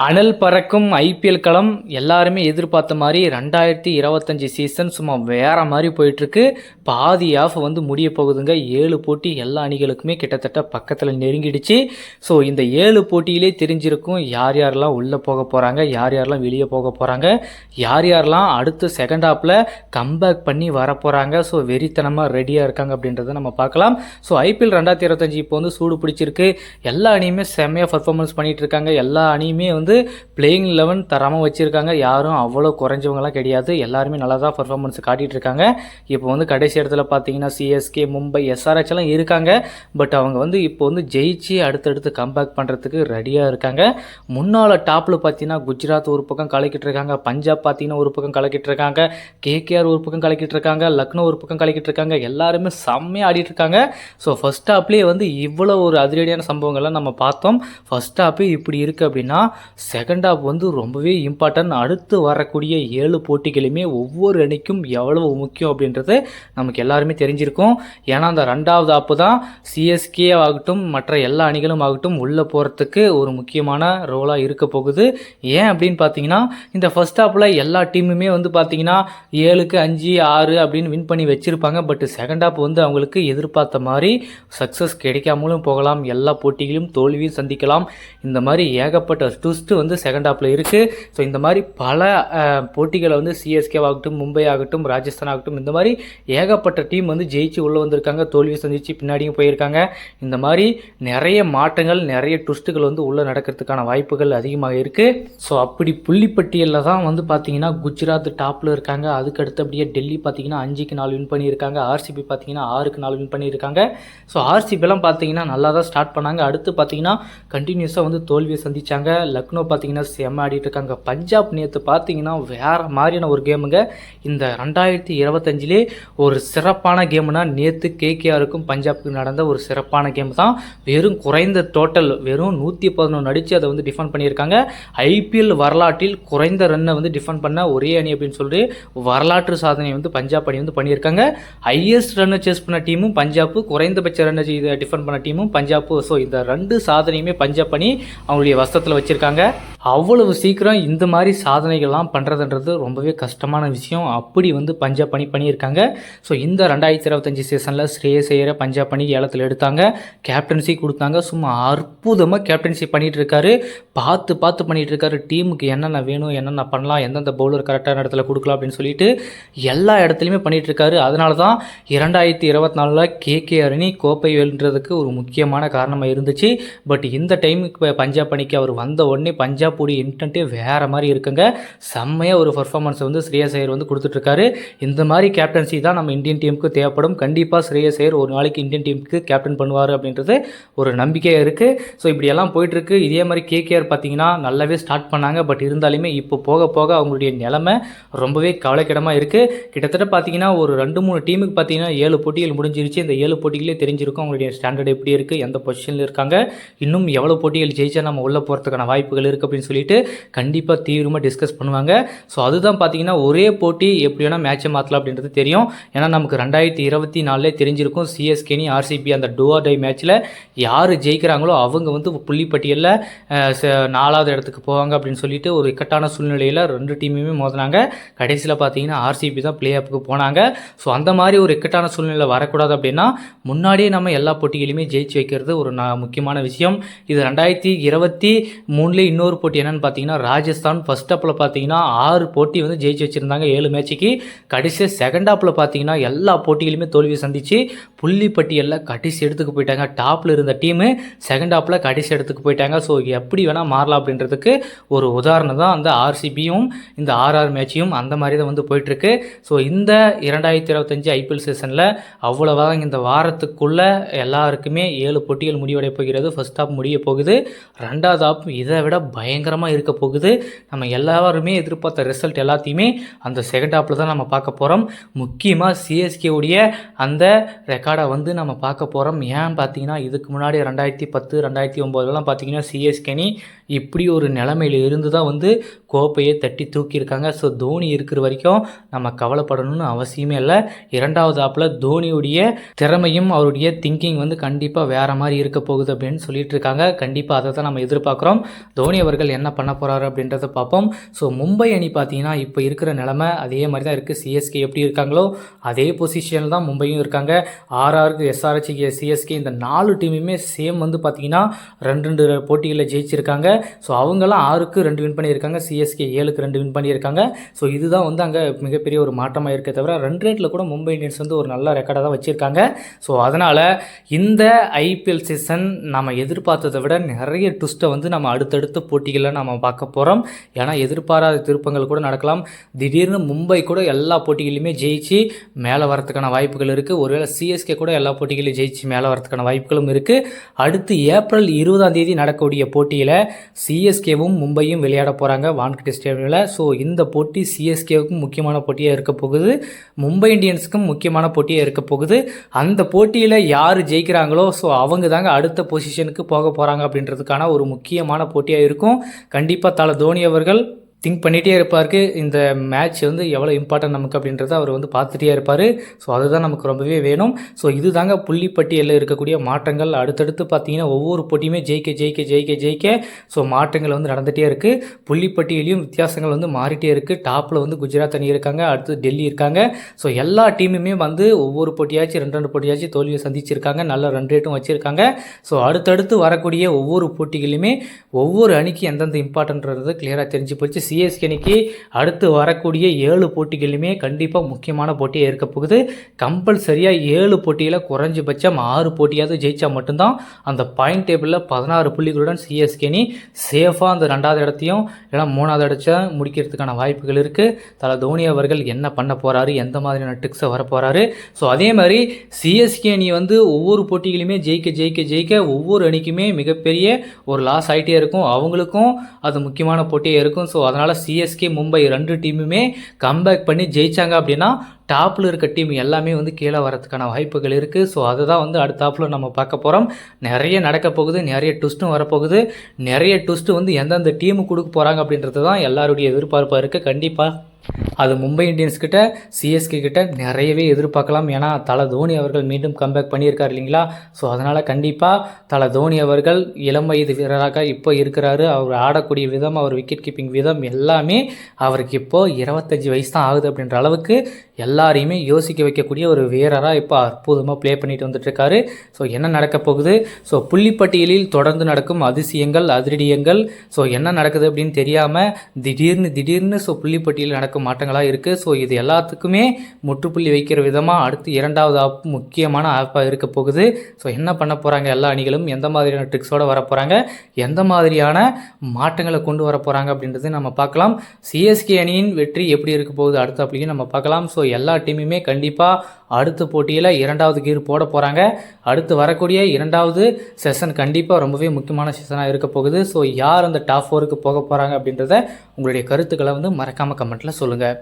அனல் பறக்கும் ஐபிஎல் களம் எல்லாருமே எதிர்பார்த்த மாதிரி 2025 சீசன் சும்மா வேற மாதிரி போயிட்டுருக்கு. பாதி ஆஃப் வந்து முடிய போகுதுங்க. 7 போட்டி எல்லா அணிகளுக்குமே கிட்டத்தட்ட பக்கத்தில் நெருங்கிடுச்சு. ஸோ இந்த 7 போட்டியிலே தெரிஞ்சிருக்கும் யார் யாரெல்லாம் உள்ளே போக போகிறாங்க, யார் யாரெல்லாம் வெளியே போக போகிறாங்க, யார் யாரெல்லாம் அடுத்து செகண்ட் ஹாஃபில் கம்பேக் பண்ணி வர போகிறாங்க. ஸோ வெறித்தனமாக ரெடியாக இருக்காங்க அப்படின்றத நம்ம பார்க்கலாம். ஸோ ஐபிஎல் 2025 இப்போ வந்து சூடு பிடிச்சிருக்கு. எல்லா அணியுமே செம்மையாக பர்ஃபார்மன்ஸ் பண்ணிகிட்டு இருக்காங்க. எல்லா அணியுமே வந்து பிளேயிங் 11 தராமல் வச்சுருக்காங்க. யாரும் அவ்வளோ குறைஞ்சவங்களாம் கிடையாது. எல்லாருமே நல்லா தான் பர்ஃபார்மன்ஸ் காட்டிகிட்டு இருக்காங்க. இப்போ வந்து கடைசி இடத்துல பார்த்தீங்கன்னா சிஎஸ்கே, மும்பை, எஸ்ஆர்ஹெச் எல்லாம் இருக்காங்க. பட் அவங்க வந்து இப்போ வந்து ஜெயிச்சு அடுத்தடுத்து கம்பேக் பண்ணுறதுக்கு ரெடியாக இருக்காங்க. முன்னால் டாப்பில் பார்த்தீங்கன்னா குஜராத் ஒரு பக்கம் கலக்கிட்டு இருக்காங்க, பஞ்சாப் பார்த்தீங்கன்னா ஒரு பக்கம் கலக்கிட்டு இருக்காங்க, கேகேஆர் ஒரு பக்கம் கலக்கிட்டு இருக்காங்க, லக்னோ ஒரு பக்கம் கலக்கிட்டு இருக்காங்க. எல்லாருமே செம்மையாக ஆடிட்டு இருக்காங்க. ஸோ ஃபர்ஸ்ட் ஹாப்லேயே வந்து இவ்வளோ ஒரு அதிரடியான சம்பவங்கள்லாம் நம்ம பார்த்தோம். ஃபர்ஸ்ட் ஹாப்பே இப்படி இருக்குது அப்படின்னா செகண்ட் ஹாப் வந்து ரொம்பவே இம்பார்ட்டன்ட். அடுத்து வரக்கூடிய 7 போட்டிகளுமே ஒவ்வொரு அணிக்கும் எவ்வளவு முக்கியம் அப்படின்றது நமக்கு எல்லாருமே தெரிஞ்சிருக்கும். ஏன்னா அந்த ரெண்டாவது ஹாப்பு தான் சிஎஸ்கே ஆகட்டும் மற்ற எல்லா அணிகளும் ஆகட்டும் உள்ளே போகிறதுக்கு ஒரு முக்கியமான ரோலாக இருக்க போகுது. ஏன் அப்படின்னு பார்த்தீங்கன்னா இந்த ஃபர்ஸ்ட் ஹாப்பில் எல்லா டீமுமே வந்து பார்த்தீங்கன்னா 7க்கு 5, 6 அப்படின்னு வின் பண்ணி வச்சுருப்பாங்க. பட் செகண்ட் ஹாப் வந்து அவங்களுக்கு எதிர்பார்த்த மாதிரி சக்ஸஸ் கிடைக்காமலும் போகலாம், எல்லா போட்டிகளையும் தோல்வியும் சந்திக்கலாம். இந்த மாதிரி ஏகப்பட்ட ட்விஸ்ட் வந்து செகண்ட் ஹாப்பில் இருக்குது. ஸோ இந்த மாதிரி பல போட்டிகளை வந்து சிஎஸ்கே ஆகட்டும், மும்பை ஆகட்டும், ராஜஸ்தான் ஆகட்டும், இந்த மாதிரி ஏகப்பட்ட டீம் வந்து ஜெயிச்சு உள்ளே வந்திருக்காங்க, தோல்வியை சந்திச்சு பின்னாடியும் போயிருக்காங்க. இந்த மாதிரி நிறைய மாற்றங்கள், நிறைய ட்விஸ்ட்டுகள் வந்து உள்ளே நடக்கிறதுக்கான வாய்ப்புகள் அதிகமாக இருக்குது. ஸோ அப்படி புள்ளிப்பட்டியலில் தான் வந்து பார்த்தீங்கன்னா குஜராத் டாப்பில் இருக்காங்க. அதுக்கு அடுத்தபடியே டெல்லி பார்த்தீங்கன்னா 5க்கு 4 வின் பண்ணியிருக்காங்க. ஆர்சிபி பார்த்தீங்கன்னா 6க்கு 4 வின் பண்ணியிருக்காங்க. ஸோ ஆர்சிபிலாம் பார்த்தீங்கன்னா நல்லா தான் ஸ்டார்ட் பண்ணாங்க. அடுத்து பார்த்தீங்கன்னா கண்டினியூஸாக வந்து தோல்வியை சந்திச்சாங்க. லக்னோ பார்த்தீங்கன்னா செம்ம ஆடிட்டு இருக்காங்க. பஞ்சாப் நேற்று பார்த்தீங்கன்னா வேற மாதிரியான ஒரு கேமுங்க. இந்த 2025லே ஒரு சிறப்பான கேம்னா நேற்று கேகேஆருக்கும் பஞ்சாப்புக்கும் நடந்த ஒரு சிறப்பான கேம் தான். வெறும் குறைந்த டோட்டல் வெறும் 111 அடித்து அதை வந்து டிஃபெண்ட் பண்ணியிருக்காங்க. ஐபிஎல் வரலாற்றில் குறைந்த ரன்னை வந்து டிஃபெண்ட் பண்ண ஒரே அணி அப்படின்னு சொல்லி வரலாற்று சாதனை வந்து பஞ்சாப் அணி வந்து பண்ணியிருக்காங்க. ஹையஸ்ட் ரன்னை சேஸ் பண்ண டீமும் பஞ்சாப்பு, குறைந்தபட்ச ரன்னை டிஃபெண்ட் பண்ண டீமும் பஞ்சாப்பு. ஸோ இந்த 2 சாதனையுமே பஞ்சாப் அணி அவங்களுடைய வசத்தில் வச்சுருக்காங்க. அவ்வளவு சீக்கிரம் இந்த மாதிரி சாதனைகள்லாம் பண்ணுறதுன்றது ரொம்பவே கஷ்டமான விஷயம். அப்படி வந்து பஞ்சாப் அணி பண்ணியிருக்காங்க. ஸோ இந்த 2025 சீசனில் ஸ்ரேயஸ் ஐயரை பஞ்சாப் அணி ஏலத்தில் எடுத்தாங்க, கேப்டன்சி கொடுத்தாங்க. சும்மா அற்புதமாக கேப்டன்சி பண்ணிகிட்டு இருக்காரு. பார்த்து பண்ணிகிட்டு இருக்காரு. டீமுக்கு என்னென்ன வேணும், என்னென்ன பண்ணலாம், எந்தெந்த பவுலர் கரெக்டான இடத்துல கொடுக்கலாம் அப்படின்னு சொல்லிட்டு எல்லா இடத்துலையுமே பண்ணிகிட்டு இருக்காரு. அதனால தான் 2024 கேகேஆர் அணி கோப்பை வெல்றதுக்கு ஒரு முக்கியமான காரணமாக இருந்துச்சு. பட் இந்த டைமுக்கு பஞ்சாப் அணிக்கு அவர் வந்த உடனே பஞ்சாப்புடைய இன்டென்ட்டே வேறு மாதிரி இருக்குங்க. செம்மையாக ஒரு பர்ஃபார்மன்ஸ் வந்து ஸ்ரேயஸ் ஐயர் வந்து கொடுத்துட்ருக்காரு. இந்த மாதிரி கேப்டன்சி தான் நம்ம இந்தியன் டீமுக்கு தேவைப்படும். கண்டிப்பாக ஸ்ரேயஸ் ஐயர் ஒரு நாளைக்கு இந்தியன் டீமுக்கு கேப்டன் பண்ணுவார் அப்படின்றது ஒரு நம்பிக்கையாக இருக்குது. ஸோ இப்படியெல்லாம் போயிட்டுருக்கு. இதே மாதிரி கேகேஆர் பார்த்தீங்கன்னா நல்லாவே ஸ்டார்ட் பண்ணாங்க. பட் இருந்தாலுமே இப்போ போக போக அவங்களுடைய நிலைமை ரொம்பவே கவலைக்கிடமாக இருக்குது. கிட்டத்தட்ட பார்த்தீங்கன்னா ஒரு 2-3 டீமுக்கு பார்த்தீங்கன்னா 7 போட்டிகள் முடிஞ்சிருச்சு. இந்த 7 போட்டிகளே தெரிஞ்சிருக்கும் அவங்களுடைய ஸ்டாண்டர்ட் எப்படி இருக்குது, எந்த பொசிஷனில் இருக்காங்க, இன்னும் எவ்வளோ போட்டிகள் ஜெயிச்சா நம்ம உள்ளே போகிறதுக்கான வாய்ப்புகள் இருக்குது அப்படின்னு சொல்லிட்டு கண்டிப்பாக தீவிரமாக டிஸ்கஸ் பண்ணுவாங்க. ஸோ அதுதான் பார்த்தீங்கன்னா ஒரே போட்டி எப்படி வேணால் மேட்சை மாற்றலாம் அப்படின்றது தெரியும். ஏன்னா நமக்கு 2024 தெரிஞ்சிருக்கும் சிஎஸ்கேனி ஆர்சிபி அந்த டூ ஆர் டை மேட்ச்சில் யார் ஜெயிக்கிறாங்களோ அவங்க வந்து புள்ளிப்பட்டியலில் 4வது இடத்துக்கு போவாங்க அப்படின்னு சொல்லிட்டு ஒரு இக்கட்டான சூழ்நிலையில் 2 டீமுமே மோதினாங்க. கடைசியில் பார்த்தீங்கன்னா ஆர்சிபி தான் பிளே ஆஃப்க்கு போனாங்க. ஸோ அந்த மாதிரி ஒரு இக்கட்டான சூழ்நிலை வரக்கூடாது அப்படின்னா முன்னாடியே நம்ம எல்லா போட்டிகளையுமே ஜெயிச்சு வைக்கிறது ஒரு முக்கியமான விஷயம். இது 2023 இன்னொரு போட்டி என்னன்னு பார்த்தீங்கன்னா ராஜஸ்தான் ஃபர்ஸ்ட் ஹாப்பில் பார்த்தீங்கன்னா 6 போட்டி வந்து ஜெயிச்சு வச்சுருந்தாங்க 7 மேட்சுக்கு. கடைசியாக செகண்ட் ஹாப்பில் பார்த்தீங்கன்னா எல்லா போட்டிகளுமே தோல்வியை சந்திச்சு புள்ளிப்பட்டியலில் கடைசி இடத்துக்கு போயிட்டாங்க. டாப்பில் இருந்த டீமு செகண்ட் ஹாப்பில் கடைசி இடத்துக்கு போயிட்டாங்க. ஸோ எப்படி வேணால் மாறலாம் அப்படின்றதுக்கு ஒரு உதாரணம் தான் அந்த ஆர்சிபியும் இந்த ஆர்ஆர் மேட்சையும். அந்த மாதிரி தான் வந்து போயிட்டுருக்கு. ஸோ இந்த 2025 ஐபிஎல் சீசனில் அவ்வளோதான். இந்த வாரத்துக்குள்ளே எல்லாருக்குமே 7 போட்டிகள் முடிவடைய போகிறது. ஃபர்ஸ்ட் ஹாப் முடிய போகுது. ரெண்டாவது ஹாப் இதை விட பயங்கரமாக இருக்க போகுது. நம்ம எல்லாருமே எதிர்பார்த்த ரிசல்ட் எல்லாத்தையுமே அந்த செகண்ட் ஹாப்பில் தான் நம்ம பார்க்க போகிறோம். முக்கியமாக சிஎஸ்கேவுடைய அந்த ரெக்கார்டை வந்து நம்ம பார்க்க போகிறோம். ஏன் பார்த்தீங்கன்னா இதுக்கு முன்னாடி 2010, 2009 பார்த்தீங்கன்னா சிஎஸ்கே அணி இப்படி ஒரு நிலைமையில் இருந்து தான் வந்து கோப்பையை தட்டி தூக்கியிருக்காங்க. ஸோ தோனி இருக்கிற வரைக்கும் நம்ம கவலைப்படணும்னு அவசியமே இல்லை. இரண்டாவது ஆப்பில் தோனியுடைய திறமையும் அவருடைய திங்கிங் வந்து கண்டிப்பாக வேறு மாதிரி இருக்க போகுது அப்படின்னு சொல்லிட்டு இருக்காங்க. கண்டிப்பாக அதை தான் நம்ம எதிர்பார்க்குறோம். தோனி அவர்கள் அவர்கள் என்ன பண்ண போகிறாரு அப்படின்றத பார்ப்போம். ஸோ மும்பை அணி பார்த்தீங்கன்னா இப்போ இருக்கிற நிலமை அதே மாதிரி தான் இருக்குது. சிஎஸ்கே எப்படி இருக்காங்களோ அதே பொசிஷனில் தான் மும்பையும் இருக்காங்க. ஆர்ஆருக்கு, எஸ்ஆர்ஹெச்க்கு, சிஎஸ்கே இந்த 4 டீமுமே சேம் வந்து பார்த்தீங்கன்னா 2 போட்டிகளில் ஜெயிச்சிருக்காங்க. ஸோ அவங்கெல்லாம் 6க்கு 2 வின் பண்ணியிருக்காங்க. சிஎஸ்கே 7க்கு 2 வின் பண்ணியிருக்காங்க. ஸோ இதுதான் வந்து அங்கே மிகப்பெரிய ஒரு மாற்றமாக இருக்கே தவிர ரன் ரேட்டில் கூட மும்பை இந்தியன்ஸ் வந்து ஒரு நல்ல ரெக்கார்டாக தான் வச்சுருக்காங்க. ஸோ அதனால் இந்த ஐபிஎல் சீசன் நம்ம எதிர்பார்த்ததை விட நிறைய ட்விஸ்ட்டை வந்து நம்ம அடுத்தடுத்த போட்டிகளில் நம்ம பார்க்க போகிறோம். ஏன்னா எதிர்பாராத திருப்பங்கள் கூட நடக்கலாம். திடீர்னு மும்பை கூட எல்லா போட்டிகளிலுமே ஜெயிச்சு மேலே வரதுக்கான வாய்ப்புகள் இருக்குது. ஒருவேளை சிஎஸ்கே கூட எல்லா போட்டிகளையும் ஜெயிச்சு மேலே வரதுக்கான வாய்ப்புகளும் இருக்குது. அடுத்து ஏப்ரல் 20 நடக்கக்கூடிய போட்டியில் சிஎஸ்கேவும் மும்பையும் விளையாட போகிறாங்க வான்கடே ஸ்டேடியமில். ஸோ இந்த போட்டி சிஎஸ்கேவுக்கும் முக்கியமான போட்டியாக இருக்க போகுது, மும்பை இந்தியன்ஸுக்கும் முக்கியமான போட்டியாக இருக்க போகுது. அந்த போட்டியில் யார் ஜெயிக்கிறாங்களோ ஸோ அவங்க தாங்க அடுத்த பொசிஷனுக்கு போக போகிறாங்க அப்படின்றதுக்கான ஒரு முக்கியமான போட்டியாக இருக்கும். கண்டிப்பாக தல தோனி அவர்கள் திங்க் பண்ணிகிட்டே இருப்பாருக்கு. இந்த மேட்ச் வந்து எவ்வளோ இம்பார்ட்டன்ட் நமக்கு அப்படின்றத அவர் வந்து பார்த்துட்டே இருப்பார். ஸோ அதுதான் நமக்கு ரொம்பவே வேணும். ஸோ இது தாங்க புள்ளிப்பட்டியலில் இருக்கக்கூடிய மாற்றங்கள். அடுத்தடுத்து பார்த்தீங்கன்னா ஒவ்வொரு போட்டியுமே ஜெயிக்க ஜெயிக்க ஜெயிக்க ஜெயிக்க ஸோ மாற்றங்கள் வந்து நடந்துகிட்டே இருக்குது. புள்ளிப்பட்டியலையும் வித்தியாசங்கள் வந்து மாறிட்டே இருக்குது. டாப்பில் வந்து குஜராத் அணி இருக்காங்க, அடுத்து டெல்லி இருக்காங்க. ஸோ எல்லா டீமுமே வந்து ஒவ்வொரு போட்டியாச்சும் 2 போட்டியாச்சும் தோல்வியை சந்திச்சிருக்காங்க, நல்ல ரன் ரேட்டும் வச்சுருக்காங்க. ஸோ அடுத்தடுத்து வரக்கூடிய ஒவ்வொரு போட்டிகளுமே ஒவ்வொரு அணிக்கு எந்தெந்த இம்பார்ட்டன்றது கிளியராக தெரிஞ்சு போச்சு. சிஎஸ்கே அணிக்கு அடுத்து வரக்கூடிய 7 போட்டிகளுமே கண்டிப்பாக முக்கியமான போட்டியாக இருக்க போகுது. கம்பல்சரியாக 7 போட்டியில் குறைஞ்சபட்சம் 6 போட்டியாவது ஜெயிச்சா மட்டும்தான் அந்த பாயிண்ட் டேபிளில் 16 புள்ளிகளுடன் சிஎஸ்கே அணி சேஃபாக அந்த 2வது இடத்தையும் இல்லைனா 3வது இடத்த முடிக்கிறதுக்கான வாய்ப்புகள் இருக்குது. தல தோனி அவர்கள் என்ன பண்ண போகிறாரு, எந்த மாதிரியான ட்ரிக்ஸை வர போகிறாரு. ஸோ அதே மாதிரி சிஎஸ்கே அணி வந்து ஒவ்வொரு போட்டிகளுமே ஜெயிக்க ஜெயிக்க ஜெயிக்க ஒவ்வொரு அணிக்குமே மிகப்பெரிய ஒரு லாஸ் ஆகிட்டே இருக்கும். அவங்களுக்கும் அது முக்கியமான போட்டியாக இருக்கும். ஸோ அதனால் சிஎஸ்கே மும்பை 2 டீமுமே கம்பேக் பண்ணி ஜெயிச்சாங்க அப்படின்னா டாப்பில் இருக்க டீம் எல்லாமே வந்து கீழே வரதுக்கான வாய்ப்புகள் இருக்குது. ஸோ அதை தான் வந்து அடுத்தாப்பில் நம்ம பார்க்க போகிறோம். நிறைய நடக்க போகுது, நிறைய ட்விஸ்ட்டும் வரப்போகுது. நிறைய ட்விஸ்ட்டு வந்து எந்தெந்த டீமு கொடுக்க போகிறாங்க அப்படின்றது தான் எல்லாருடைய எதிர்பார்ப்பாக இருக்குது. கண்டிப்பாக அது மும்பை இந்தியன்ஸ் கிட்ட, சிஎஸ்கே கிட்ட நிறையவே எதிர்பார்க்கலாம். ஏன்னா தல தோனி அவர்கள் மீண்டும் கம்பேக் பண்ணியிருக்காரு இல்லைங்களா. ஸோ அதனால் கண்டிப்பாக தல தோனி அவர்கள் இளம் வயது வீரராக இப்போ இருக்கிறாரு. அவர் ஆடக்கூடிய விதம், அவர் விக்கெட் கீப்பிங் விதம் எல்லாமே அவருக்கு இப்போது 25 வயசு தான் ஆகுது அப்படின்ற அளவுக்கு எல்லாரையுமே யோசிக்க வைக்கக்கூடிய ஒரு வீரராக இப்போ அற்புதமாக ப்ளே பண்ணிட்டு வந்துட்டுருக்காரு. ஸோ என்ன நடக்க போகுது, ஸோ புள்ளிப்பட்டியலில் தொடர்ந்து நடக்கும் அதிசயங்கள், அதிரடியங்கள், ஸோ என்ன நடக்குது அப்படின்னு தெரியாமல் திடீர்னு ஸோ புள்ளிப்பட்டியலில் நடக்கும் மாற்றங்களாக இருக்குது. ஸோ இது எல்லாத்துக்குமே முற்றுப்புள்ளி வைக்கிற விதமாக அடுத்து 2வது ஆப் முக்கியமான ஆப்பாக இருக்க போகுது. ஸோ என்ன பண்ண போகிறாங்க எல்லா அணிகளும், எந்த மாதிரியான ட்ரிக்ஸோடு வர போகிறாங்க, எந்த மாதிரியான மாற்றங்களை கொண்டு வர போகிறாங்க அப்படின்றது நம்ம பார்க்கலாம். சிஎஸ்கே அணியின் வெற்றி எப்படி இருக்க போகுது அடுத்த அப்படியும் நம்ம பார்க்கலாம். ஸோ எல்லா டீமுமே கண்டிப்பாக அடுத்த போட்டியில் 2வது கீர் போட போகிறாங்க. அடுத்து வரக்கூடிய 2வது செஷன் கண்டிப்பாக ரொம்பவே முக்கியமான செஷனாக இருக்க போகுது. ஸோ யார் அந்த டாப் 4க்கு போக போகிறாங்க அப்படின்றத உங்களுடைய கருத்துக்களை வந்து மறக்காமல் கமெண்ட்டில் சொல்லுங்கள்.